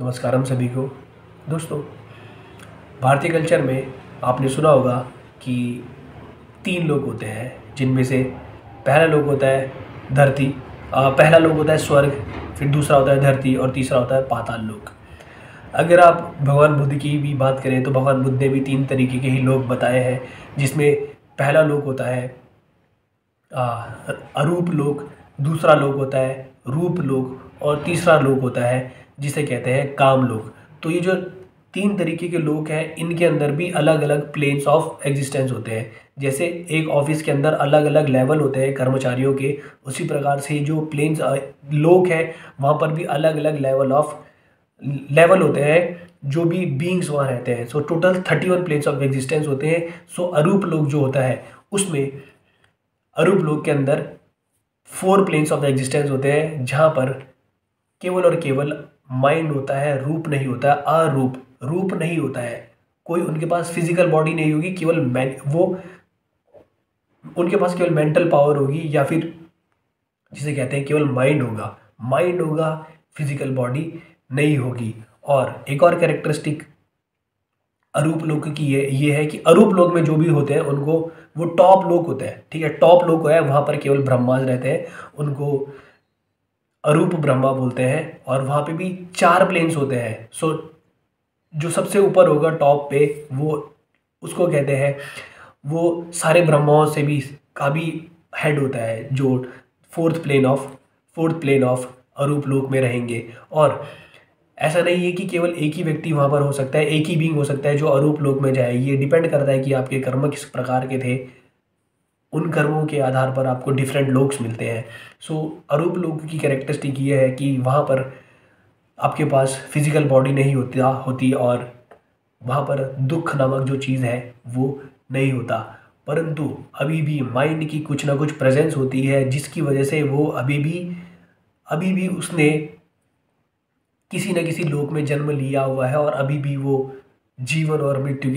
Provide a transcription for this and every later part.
नमस्कारम सभी को। दोस्तों, भारतीय कल्चर में आपने सुना होगा कि 3 लोग होते हैं, जिनमें से पहला लोग होता है धरती, पहला लोग होता है स्वर्ग, फिर दूसरा होता है धरती और तीसरा होता है पाताल लोक। अगर आप भगवान बुद्ध की भी बात करें तो भगवान बुद्ध ने भी 3 तरीके के ही लोग बताए हैं, जिसमें पहला लोग होता है अरूप लोक, दूसरा लोक होता है रूप लोक और तीसरा लोक होता है जिसे कहते हैं काम लोक। तो ये जो 3 तरीके के लोक हैं, इनके अंदर भी अलग अलग प्लेन्स ऑफ एग्जिस्टेंस होते हैं। जैसे एक ऑफिस के अंदर अलग अलग लेवल होते हैं कर्मचारियों के, उसी प्रकार से जो प्लेन्स लोक हैं वहाँ पर भी अलग अलग लेवल होते हैं जो भी बीइंग्स वहाँ रहते हैं। So total 31 planes of existence होते हैं। सो अरूप लोक जो होता है उसमें अरूप लोक के अंदर 4 प्लेन्स ऑफ एग्जिस्टेंस होते हैं, जहाँ पर केवल और केवल माइंड होता है, रूप नहीं होता है, रूप नहीं होता है। कोई उनके पास फिजिकल बॉडी नहीं होगी, उनके पास केवल मेंटल पावर होगी, या फिर जिसे कहते हैं केवल माइंड होगा, फिजिकल बॉडी नहीं होगी। और एक और कैरेक्टरिस्टिक अरूप लोक की ये है कि अरूप लोक में जो भी होते हैं उनको वो टॉप लोक होते हैं, ठीक है, टॉप लोक है, वहाँ पर केवल ब्रह्माज रहते हैं, उनको अरूप ब्रह्मा बोलते हैं। और वहाँ पे भी 4 प्लेन्स होते हैं। सो जो सबसे ऊपर होगा टॉप पे, वो उसको कहते हैं, वो सारे ब्रह्माओं से भी का भी हेड होता है, जो फोर्थ प्लेन ऑफ अरूप लोक में रहेंगे। और ऐसा नहीं है कि केवल एक ही व्यक्ति वहाँ पर हो सकता है, एक ही बीइंग हो सकता है जो अरूप लोक में जाए। ये डिपेंड करता है कि आपके कर्म किस प्रकार के थे, उन कर्मों के आधार पर आपको डिफरेंट लोक्स मिलते हैं। सो अरूप लोक की कैरेक्टरिस्टिक ये है कि वहाँ पर आपके पास फिजिकल बॉडी नहीं होती और वहाँ पर दुख नामक जो चीज़ है वो नहीं होता, परंतु अभी भी माइंड की कुछ ना कुछ प्रेजेंस होती है, जिसकी वजह से वो अभी भी उसने किसी न किसी लोक में जन्म लिया हुआ है और अभी भी वो जीवन और मृत्यु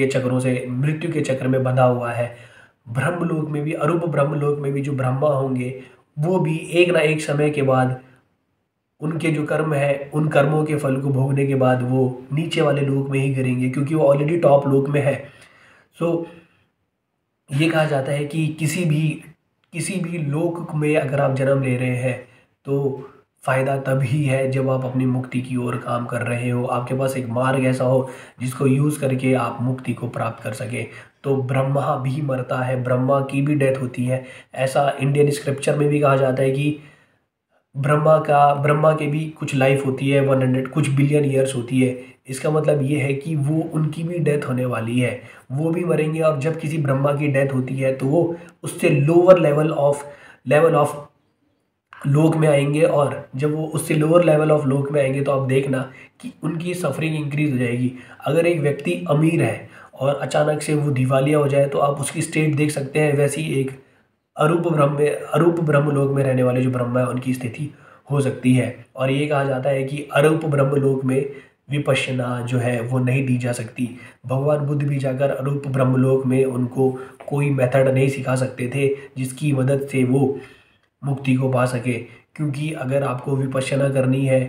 के चक्र में बंधा हुआ है। ब्रह्मलोक में भी, अरूप ब्रह्मलोक में भी जो ब्रह्मा होंगे वो भी एक ना एक समय के बाद उनके जो कर्म है, उन कर्मों के फल को भोगने के बाद वो नीचे वाले लोक में ही गिरेंगे, क्योंकि वो ऑलरेडी टॉप लोक में है। सो ये कहा जाता है कि किसी भी लोक में अगर आप जन्म ले रहे हैं तो फ़ायदा तभी है जब आप अपनी मुक्ति की ओर काम कर रहे हो, आपके पास एक मार्ग ऐसा हो जिसको यूज़ करके आप मुक्ति को प्राप्त कर सके। तो ब्रह्मा भी मरता है, ब्रह्मा की भी डेथ होती है। ऐसा इंडियन स्क्रिप्चर में भी कहा जाता है कि ब्रह्मा के भी कुछ लाइफ होती है, 100 कुछ बिलियन ईयर्स होती है। इसका मतलब ये है कि वो उनकी भी डेथ होने वाली है, वो भी मरेंगे। और जब किसी ब्रह्मा की डेथ होती है तो वो उससे लोअर लेवल ऑफ लोक में आएंगे, और जब वो उससे लोअर लेवल ऑफ लोक में आएंगे तो आप देखना कि उनकी सफरिंग इंक्रीज हो जाएगी। अगर एक व्यक्ति अमीर है और अचानक से वो दिवालिया हो जाए तो आप उसकी स्टेट देख सकते हैं, वैसी एक अरूप ब्रह्म लोक में रहने वाले जो ब्रह्मा है उनकी स्थिति हो सकती है। और ये कहा जाता है कि अरूप ब्रह्म लोक में विपश्यना जो है वो नहीं दी जा सकती। भगवान बुद्ध भी जाकर अरूप ब्रह्म लोक में उनको कोई मेथड नहीं सिखा सकते थे जिसकी मदद से वो मुक्ति को पा सके, क्योंकि अगर आपको विपश्यना करनी है,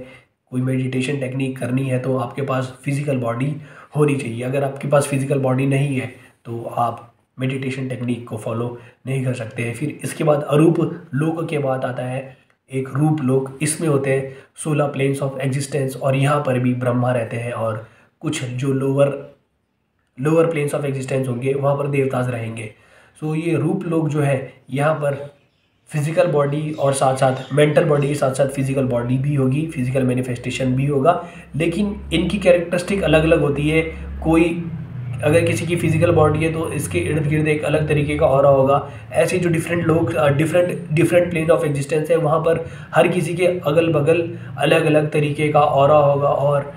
कोई मेडिटेशन टेक्निक करनी है, तो आपके पास फिजिकल बॉडी होनी चाहिए। अगर आपके पास फिजिकल बॉडी नहीं है तो आप मेडिटेशन टेक्निक को फॉलो नहीं कर सकते हैं। फिर इसके बाद अरूप लोक के बाद आता है एक रूप लोक। इसमें होते हैं 16 प्लेन्स ऑफ एग्जिस्टेंस, और यहाँ पर भी ब्रह्मा रहते हैं और कुछ जो लोअर प्लेन्स ऑफ एग्जिस्टेंस होंगे वहाँ पर देवताज रहेंगे। सो ये रूप लोक जो है, यहाँ पर फिजिकल बॉडी और साथ साथ मेंटल बॉडी के साथ साथ फिजिकल बॉडी भी होगी, फिजिकल मैनिफेस्टेशन भी होगा, लेकिन इनकी कैरेक्टरिस्टिक अलग अलग होती है। कोई अगर किसी की फिजिकल बॉडी है तो इसके इर्द गिर्द एक अलग तरीके का ऑरा होगा। ऐसे जो डिफरेंट लोग डिफरेंट प्लेन ऑफ एग्जिस्टेंस है, वहाँ पर हर किसी के अगल बगल अलग अलग तरीके का ऑरा होगा, और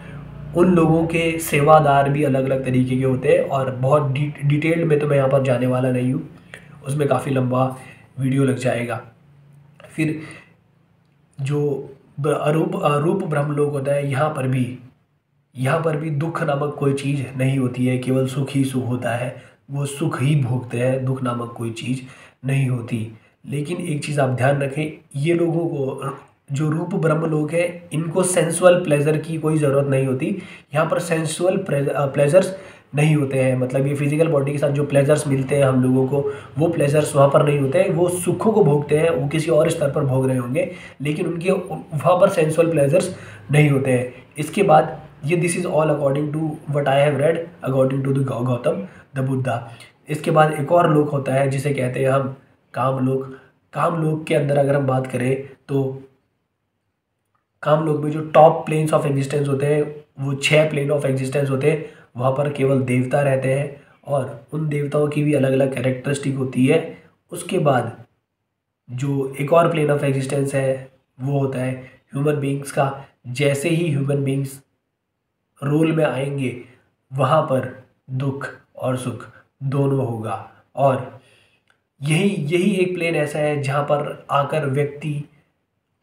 उन लोगों के सेवादार भी अलग अलग तरीके के होते हैं। और बहुत डिटेल्ड में तो मैं यहाँ पर जाने वाला नहीं हूँ, उसमें काफ़ी लंबा वीडियो लग जाएगा। फिर जो रूप ब्रह्मलोक होता है, यहाँ पर भी दुख नामक कोई चीज़ नहीं होती है, केवल सुख ही सुख होता है। वो सुख ही भोगते हैं, दुख नामक कोई चीज़ नहीं होती। लेकिन एक चीज़ आप ध्यान रखें, ये लोगों को जो रूप ब्रह्म लोग हैं इनको सेंसुअल प्लेजर की कोई ज़रूरत नहीं होती। यहाँ पर सेंसुअल प्लेजर्स नहीं होते हैं, मतलब ये फिजिकल बॉडी के साथ जो प्लेजर्स मिलते हैं हम लोगों को, वो प्लेजर्स वहाँ पर नहीं होते हैं। वो सुखों को भोगते हैं, वो किसी और स्तर पर भोग रहे होंगे, लेकिन उनके वहाँ पर सेंसुअल प्लेजर्स नहीं होते हैं। इसके बाद ये this is all according to what I have read according to the Gautam the Buddha. इसके बाद एक और लोक होता है जिसे कहते हैं हम कामलोक। कामलोक के अंदर अगर हम बात करें तो कामलोक में जो टॉप प्लेन्स ऑफ एग्जिस्टेंस होते हैं, वो 6 प्लेन ऑफ एग्जिस्टेंस होते हैं। वहाँ पर केवल देवता रहते हैं और उन देवताओं की भी अलग अलग कैरेक्टरिस्टिक होती है। उसके बाद जो एक और प्लेन ऑफ एग्जिस्टेंस है वो होता है ह्यूमन बींग्स का। जैसे ही ह्यूमन बींग्स रोल में आएंगे वहाँ पर दुख और सुख दोनों होगा। और यही यही एक प्लेन ऐसा है जहाँ पर आकर व्यक्ति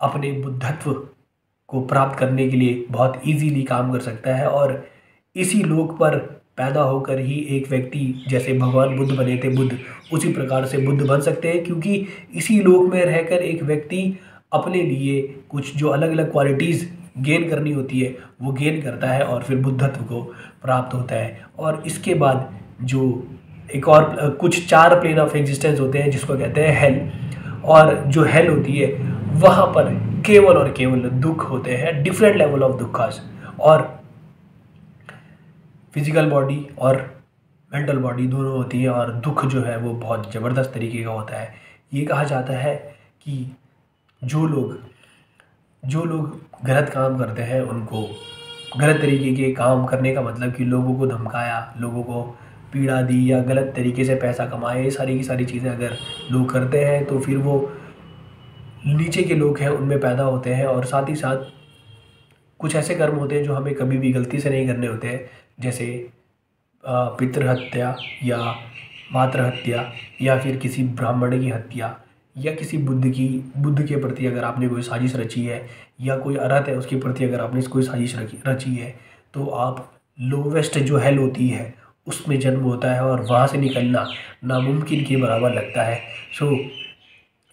अपने बुद्धत्व को प्राप्त करने के लिए बहुत इजीली काम कर सकता है। और इसी लोक पर पैदा होकर ही एक व्यक्ति, जैसे भगवान बुद्ध बने थे बुद्ध, उसी प्रकार से बुद्ध बन सकते हैं, क्योंकि इसी लोक में रहकर एक व्यक्ति अपने लिए कुछ जो अलग अलग क्वालिटीज़ गेन करनी होती है वो गेन करता है और फिर बुद्धत्व को प्राप्त होता है। और इसके बाद जो एक और कुछ 4 प्लेन ऑफ एग्जिस्टेंस होते हैं जिसको कहते हैं हेल। और जो हेल होती है वहाँ पर केवल और केवल दुख होते हैं, डिफरेंट लेवल ऑफ दुखास। और फिजिकल बॉडी और मेंटल बॉडी दोनों होती है और दुख जो है वो बहुत ज़बरदस्त तरीके का होता है। ये कहा जाता है कि जो लोग गलत काम करते हैं उनको गलत तरीके के काम करने का मतलब कि लोगों को धमकाया, लोगों को पीड़ा दी या गलत तरीके से पैसा कमाया, ये सारी की सारी चीज़ें अगर लोग करते हैं तो फिर वो नीचे के लोग हैं उनमें पैदा होते हैं। और साथ ही साथ कुछ ऐसे कर्म होते हैं जो हमें कभी भी गलती से नहीं करने होते हैं, जैसे पितृहत्या या मातृहत्या या फिर किसी ब्राह्मण की हत्या या किसी बुद्ध के प्रति अगर आपने कोई साजिश रची है या कोई अरहत है उसके प्रति अगर आपने कोई साजिश रची है तो आप लोवेस्ट जो हेल होती है उसमें जन्म होता है और वहाँ से निकलना नामुमकिन के बराबर लगता है। So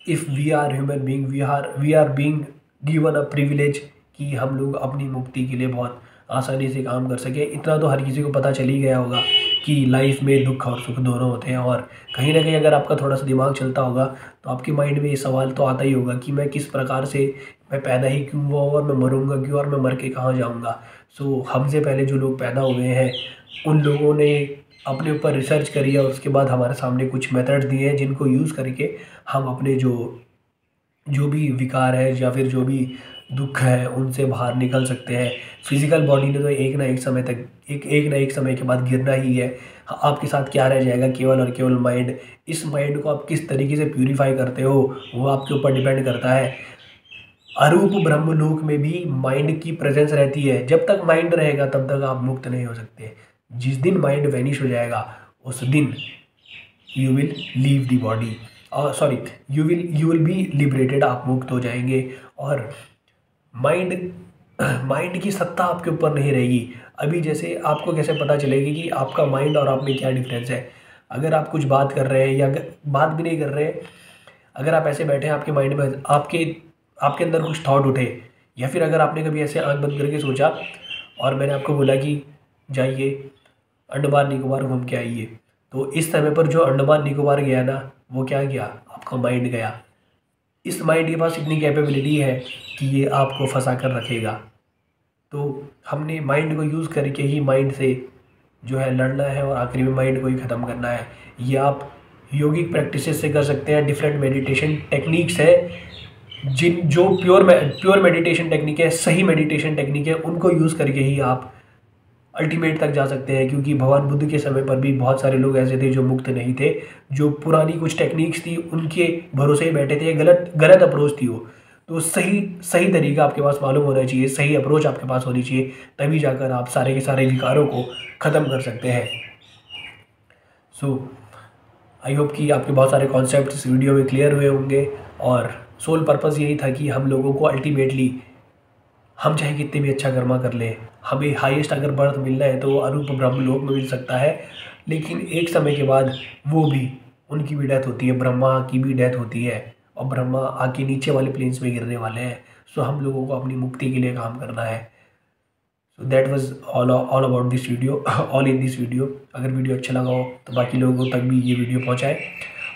if we are human being we are being given a privilege कि हम लोग अपनी मुक्ति के लिए बहुत आसानी से काम कर सके। इतना तो हर किसी को पता चल ही गया होगा कि लाइफ में दुख और सुख दोनों होते हैं। और कहीं ना कहीं अगर आपका थोड़ा सा दिमाग चलता होगा तो आपके माइंड में ये सवाल तो आता ही होगा कि मैं किस प्रकार से, मैं पैदा ही क्यों हुआ और मैं मरूंगा क्यों और मैं मर के कहाँ जाऊँगा। सो हमसे पहले जो लोग पैदा हुए हैं उन लोगों ने अपने ऊपर रिसर्च करी है और उसके बाद हमारे सामने कुछ मेथड्स दिए हैं जिनको यूज़ करके हम अपने जो भी विकार है या फिर जो भी दुख है उनसे बाहर निकल सकते हैं। फिजिकल बॉडी ने तो एक ना एक समय तक एक ना एक समय के बाद गिरना ही है। आपके साथ क्या रह जाएगा, केवल और केवल माइंड। इस माइंड को आप किस तरीके से प्यूरिफाई करते हो वो आपके ऊपर डिपेंड करता है। अरूप ब्रह्मलोक में भी माइंड की प्रेजेंस रहती है। जब तक माइंड रहेगा तब तक आप मुक्त नहीं हो सकते। जिस दिन माइंड वैनिश हो जाएगा उस दिन you will leave the body, और sorry you will be liberated, आप मुक्त हो जाएंगे। और माइंड की सत्ता आपके ऊपर नहीं रहेगी। अभी जैसे आपको कैसे पता चलेगी कि आपका माइंड और आप में क्या डिफरेंस है। अगर आप कुछ बात कर रहे हैं या बात भी नहीं कर रहे हैं, अगर आप ऐसे बैठे हैं आपके माइंड में आपके अंदर कुछ थॉट उठे, या फिर अगर आपने कभी ऐसे आंख बंद करके सोचा और मैंने आपको बोला कि जाइए अंडमान निकोबार घूम के आइए, तो इस समय पर जो अंडमान निकोबार गया ना वो क्या गया, आपका माइंड गया। इस माइंड के पास इतनी कैपेबिलिटी है कि ये आपको फंसा कर रखेगा। तो हमने माइंड को यूज़ करके ही माइंड से जो है लड़ना है और आखिरी में माइंड को ही ख़त्म करना है। ये आप योगिक प्रैक्टिसेस से कर सकते हैं। डिफरेंट मेडिटेशन टेक्निक्स है जो प्योर मेडिटेशन टेक्निक है, सही मेडिटेशन टेक्निक है, उनको यूज़ करके ही आप अल्टीमेट तक जा सकते हैं। क्योंकि भगवान बुद्ध के समय पर भी बहुत सारे लोग ऐसे थे जो मुक्त नहीं थे, जो पुरानी कुछ टेक्निक्स थी उनके भरोसे ही बैठे थे। गलत अप्रोच थी वो। तो सही तरीका आपके पास मालूम होना चाहिए, सही अप्रोच आपके पास होनी चाहिए, तभी जाकर आप सारे के सारे विकारों को ख़त्म कर सकते हैं। सो आई होप कि आपके बहुत सारे कॉन्सेप्ट इस वीडियो में क्लियर हुए होंगे। और सोल पर्पज़ यही था कि हम लोगों को अल्टीमेटली, हम चाहे कितने भी अच्छा कर्मा कर लें, हमें हाईएस्ट अगर बर्थ मिलना है तो अरूप ब्रह्मलोक में मिल सकता है। लेकिन एक समय के बाद वो भी, उनकी भी डेथ होती है, ब्रह्मा की भी डेथ होती है और ब्रह्मा आके नीचे वाले प्लेन्स में गिरने वाले हैं। सो हम लोगों को अपनी मुक्ति के लिए काम करना है। So that was all about this video, all in this video. अगर वीडियो अच्छा लगा हो तो बाकी लोगों तक भी ये वीडियो पहुंचाएं।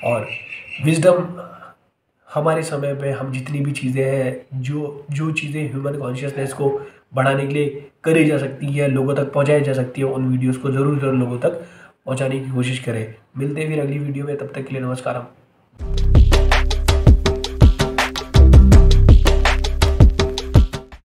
और विजडम हमारे समय पे हम जितनी भी चीज़ें हैं, जो जो चीज़ें ह्यूमन कॉन्शियसनेस को बढ़ाने के लिए करी जा सकती है, लोगों तक पहुंचाई जा सकती है, उन वीडियोस को ज़रूर लोगों तक पहुंचाने की कोशिश करें। मिलते हैं फिर अगली वीडियो में, तब तक के लिए नमस्कार।